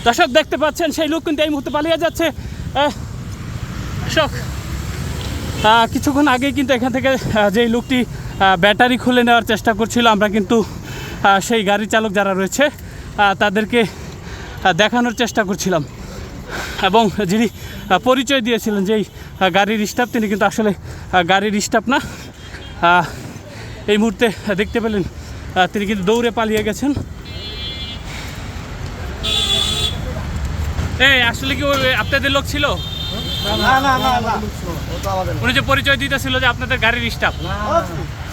দর্শক দেখতে পাচ্ছেন সেই লোক কিন্তু এই মুহূর্তে পালিয়ে যাচ্ছে। দর্শক কিছুক্ষণ আগেই কিন্তু এখান থেকে যেই লোকটি ব্যাটারি খুলে নেওয়ার চেষ্টা করছিল, আমরা কিন্তু সেই গাড়ি চালক যারা রয়েছে তাদেরকে দেখানোর চেষ্টা করছিলাম, এবং যিনি পরিচয় দিয়েছিলেন যেই গাড়ির স্টাফ, তিনি কিন্তু আসলে গাড়ির স্টাফ না। এই মুহূর্তে দেখতে পেলেন তিনি কিন্তু দৌড়ে পালিয়ে গেছেন। এই আসলে কি ওই আপনাদের লোক ছিল? না না না না, উনি যে পরিচয় দিতেছিল যে আপনাদের গাড়ির স্টাফ।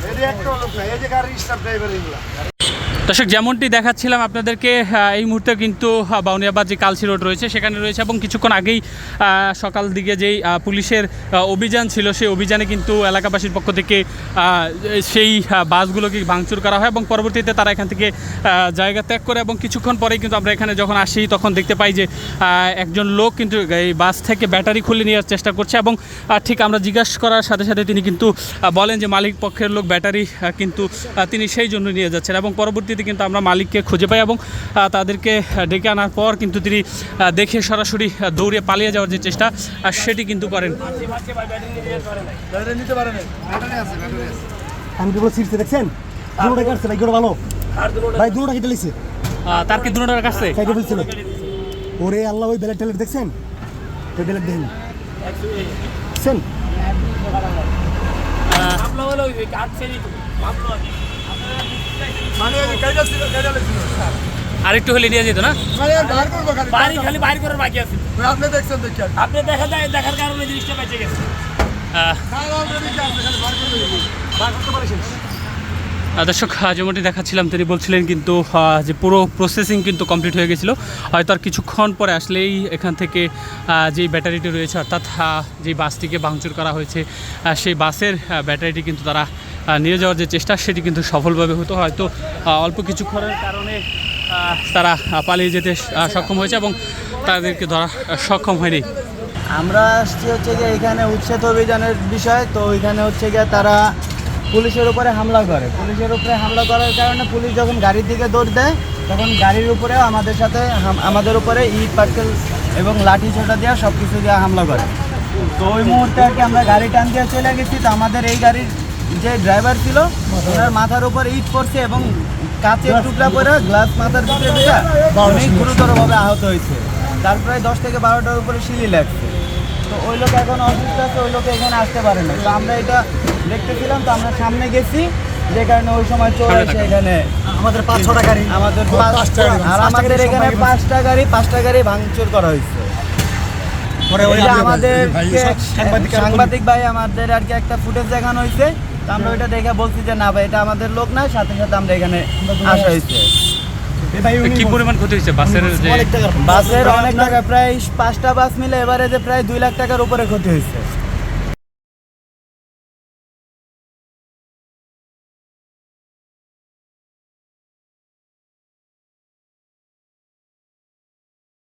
এই একটা লোক না, এই যে গাড়ির স্টাফ ড্রাইভার এগুলা। দর্শক যেমনটি দেখাচ্ছিলাম আপনাদেরকে, এই মুহূর্তে কিন্তু বাউনিয়াবাদ যে কালসি রোড রয়েছে সেখানে রয়েছে, এবং কিছুক্ষণ আগেই সকাল দিকে যেই পুলিশের অভিযান ছিল সেই অভিযানে কিন্তু এলাকাবাসীর পক্ষ থেকে সেই বাসগুলোকে ভাঙচুর করা হয়, এবং পরবর্তীতে তারা এখান থেকে জায়গা ত্যাগ করে, এবং কিছুক্ষণ পরেই কিন্তু আমরা এখানে যখন আসি তখন দেখতে পাই যে একজন লোক কিন্তু এই বাস থেকে ব্যাটারি খুলে নেওয়ার চেষ্টা করছে, এবং ঠিক আমরা জিজ্ঞাসা করার সাথে সাথে তিনি কিন্তু বলেন যে মালিক পক্ষের লোক ব্যাটারি কিন্তু তিনি সেই জন্য নিয়ে যাচ্ছেন, এবং পরবর্তীতে কিন্তু আমরা মালিককে খুঁজে পাই এবং তাদেরকে ডেকে আনার পর কিন্তু তিনি দেখে সরাসরি দৌড়ে পালিয়ে যাওয়ার যে চেষ্টা সেটি কিন্তু করেন। আমি কি বলছি দেখছেন দুটোটা কাটছে ভাই, ভালো ভাই দুটোটা কেটে লিখছে। তার কি দুটোটার কাছে কেটে বলছিল ওরে আল্লাহ, ওই ব্যালেট ট্যালেট দেখছেন? ওই ব্যালেট দেখেন দেখছেন? মানে কাইটা ছিল, কাইটা ছিল আরেকটু হলে নিয়ে যেত না? মানে বার করব খালি খালি বাইর করার বাকি আছে। আপনি দেখছেন দেখেন আপনি দেখার কারণে জিনিসটা বেঁচে গেছে। দর্শক যেমনটি দেখাচ্ছিলাম তিনি বলছিলেন কিন্তু যে পুরো প্রসেসিং কিন্তু কমপ্লিট হয়ে গেছিলো, হয়তো আর কিছুক্ষণ পরে আসলেই এখান থেকে যেই ব্যাটারিটি রয়েছে, অর্থাৎ যেই বাসটিকে ভাঙচুর করা হয়েছে সেই বাসের ব্যাটারিটি কিন্তু তারা নিয়ে যাওয়ার যে চেষ্টা সেটি কিন্তু সফলভাবে হতো। হয়তো অল্প কিছুক্ষণের কারণে তারা পালিয়ে যেতে সক্ষম হয়েছে এবং তাদেরকে ধরা সক্ষম হয়নি। আমরা আসছি হচ্ছে গিয়ে এখানে উচ্ছেদ অভিযানের বিষয়। তো এখানে হচ্ছে গিয়ে তারা পুলিশের উপরে হামলা করে। পুলিশের উপরে হামলা করার কারণে পুলিশ যখন গাড়ির দিকে দৌড় দেয় তখন গাড়ির উপরেও আমাদের উপরে ইট পাটকেল এবং লাঠি ছোটা দেওয়া সব কিছু দেওয়া হামলা করে। তো ওই মুহূর্তে আর কি আমরা গাড়ি টান দিয়ে চলে গেছি। তো আমাদের এই গাড়ির যে ড্রাইভার ছিল ওনার মাথার উপরে ইট পড়ছে এবং কাঁচের টুকরা পরে গ্লাস মাথার ভিতরে দিয়ে অনেক গুরুতরভাবে আহত হয়েছে। তার প্রায় 10 থেকে 12টার উপরে সিলি লাগছে। তো ওই লোক এখন অসুস্থ আছে, ওই লোক এখানে আসতে পারে না। তো আমরা এটা দেখতেছিলাম, তো আমরা সামনে গেছি, যে কারণে ওই সময় চলে এসে এখানে আমাদের 5-6টা গাড়ি, আমাদের আর আমাদের এখানে 5টা গাড়ি ভাঙচুর করা হয়েছে। আমাদের সাংবাদিক ভাই আমাদের আর কি একটা ফুটেজ দেখানো হয়েছে। তো আমরা ওইটা দেখে বলছি যে না ভাই এটা আমাদের লোক না, সাথে সাথে আমরা এখানে আসা হয়েছে। কি পরিমাণ ক্ষতি হয়েছে বাসের? বাসের অনেক টাকা, প্রায় 5টা বাস মিলে এবারে যে প্রায় 2 লাখ টাকার উপরে ক্ষতি হয়েছে।